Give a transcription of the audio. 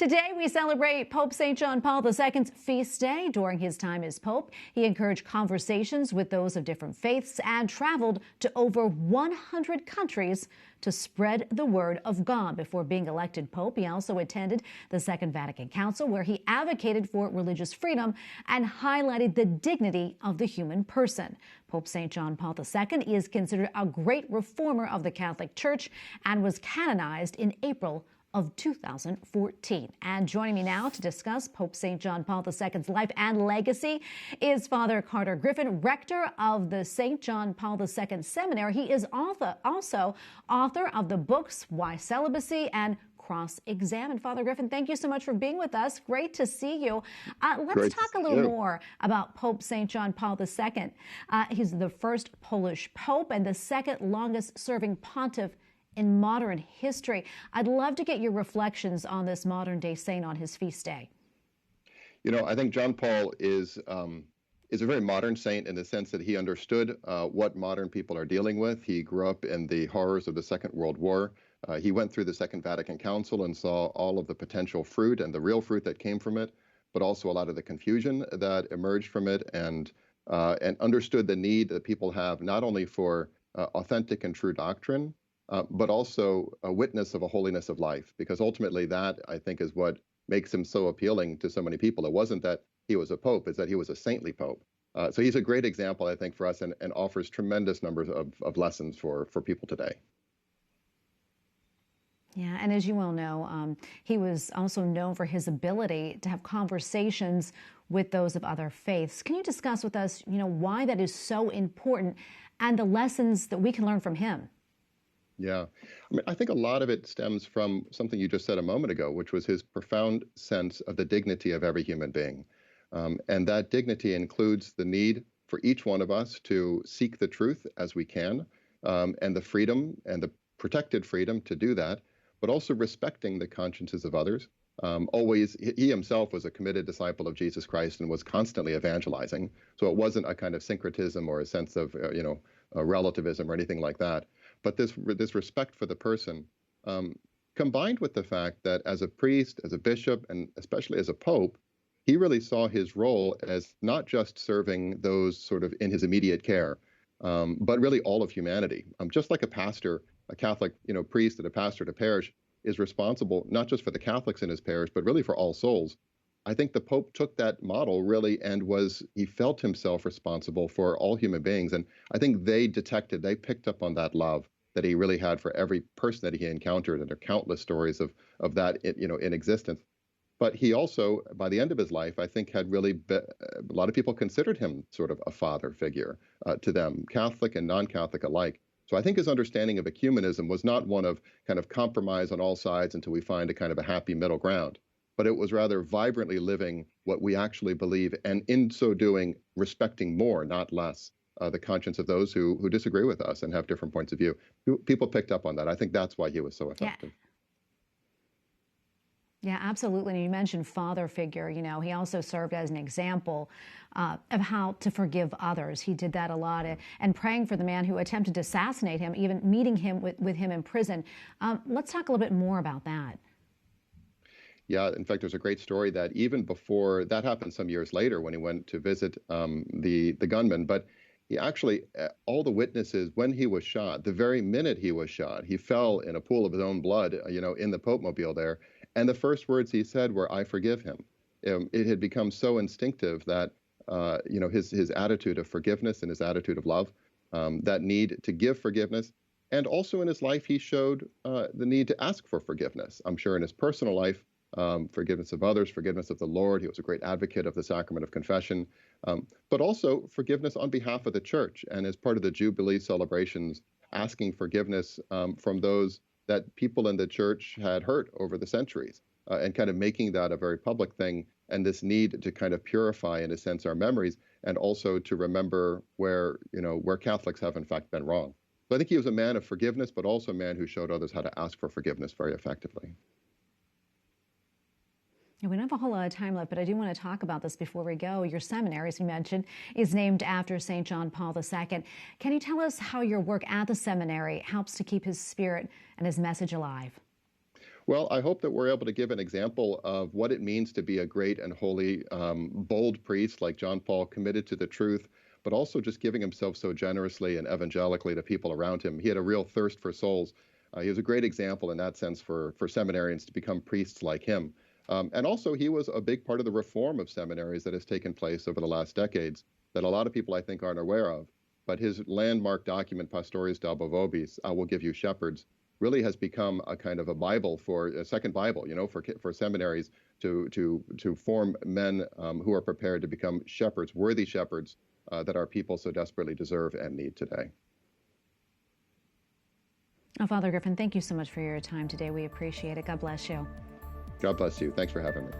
Today, we celebrate Pope St. John Paul II's feast day. During his time as Pope, he encouraged conversations with those of different faiths and traveled to over 100 countries to spread the word of God. Before being elected Pope, he also attended the Second Vatican Council, where he advocated for religious freedom and highlighted the dignity of the human person. Pope St. John Paul II is considered a great reformer of the Catholic Church and was canonized in April of 2014. And joining me now to discuss Pope St. John Paul II's life and legacy is Father Carter Griffin, Rector of the St. John Paul II Seminary. He is also author of the books Why Celibacy and Cross-Examined. Father Griffin, thank you so much for being with us. Great to see you. Let's talk a little more about Pope St. John Paul II. He's the first Polish Pope and the second longest serving pontiff in modern history. I'd love to get your reflections on this modern day saint on his feast day. You know, I think John Paul is a very modern saint in the sense that he understood what modern people are dealing with. He grew up in the horrors of the Second World War. He went through the Second Vatican Council and saw all of the potential fruit and the real fruit that came from it, but also a lot of the confusion that emerged from it, and understood the need that people have not only for authentic and true doctrine, but also a witness of a holiness of life, because ultimately that, I think, is what makes him so appealing to so many people. It wasn't that he was a pope, it's that he was a saintly pope. So he's a great example, I think, for us, and offers tremendous numbers of lessons for people today. Yeah, and as you well know, he was also known for his ability to have conversations with those of other faiths. Can you discuss with us, why that is so important and the lessons that we can learn from him? Yeah, I mean, I think a lot of it stems from something you just said a moment ago, which was his profound sense of the dignity of every human being. And that dignity includes the need for each one of us to seek the truth as we can, and the freedom and the protected freedom to do that, but also respecting the consciences of others. He himself was a committed disciple of Jesus Christ and was constantly evangelizing. So it wasn't a kind of syncretism or a sense of, relativism or anything like that. But this respect for the person, combined with the fact that as a priest, as a bishop, and especially as a pope, he really saw his role as not just serving those sort of in his immediate care, but really all of humanity. Just like a pastor, a Catholic, priest and a pastor at a parish is responsible not just for the Catholics in his parish, but really for all souls. I think the Pope took that model really and he felt himself responsible for all human beings. And I think they picked up on that love that he really had for every person that he encountered. And there are countless stories of that, in existence. But he also, by the end of his life, I think a lot of people considered him sort of a father figure to them, Catholic and non-Catholic alike. So I think his understanding of ecumenism was not one of kind of compromise on all sides until we find a kind of a happy middle ground, but it was rather vibrantly living what we actually believe, and in so doing, respecting more, not less, the conscience of those who disagree with us and have different points of view. People picked up on that. I think that's why he was so effective. Yeah, absolutely. And you mentioned father figure. He also served as an example of how to forgive others. He did that a lot. And praying for the man who attempted to assassinate him, even meeting him with him in prison. Let's talk a little bit more about that. Yeah, in fact, there's a great story that even before that happened some years later when he went to visit the gunman, but he actually, all the witnesses, when he was shot, the very minute he was shot, he fell in a pool of his own blood, in the Pope mobile there. And the first words he said were, "I forgive him." It had become so instinctive that, his attitude of forgiveness and his attitude of love, that need to give forgiveness. And also in his life, he showed the need to ask for forgiveness. I'm sure in his personal life, forgiveness of others, forgiveness of the Lord. He was a great advocate of the sacrament of confession, but also forgiveness on behalf of the church. And as part of the Jubilee celebrations, asking forgiveness from those that people in the church had hurt over the centuries, and kind of making that a very public thing, and this need to kind of purify, in a sense, our memories, and also to remember where Catholics have in fact been wrong. So I think he was a man of forgiveness, but also a man who showed others how to ask for forgiveness very effectively. We don't have a whole lot of time left, but I do want to talk about this before we go. Your seminary, as you mentioned, is named after St. John Paul II. Can you tell us how your work at the seminary helps to keep his spirit and his message alive? Well, I hope that we're able to give an example of what it means to be a great and holy, bold priest like John Paul, committed to the truth, but also just giving himself so generously and evangelically to people around him. He had a real thirst for souls. He was a great example in that sense for seminarians to become priests like him. And also, he was a big part of the reform of seminaries that has taken place over the last decades that a lot of people, I think, aren't aware of. But his landmark document, Pastores Dalbo Vobis, I Will Give You Shepherds, really has become a kind of a Bible, for a second Bible, for seminaries to form men who are prepared to become shepherds, worthy shepherds that our people so desperately deserve and need today. Oh, Father Griffin, thank you so much for your time today. We appreciate it. God bless you. God bless you. Thanks for having me.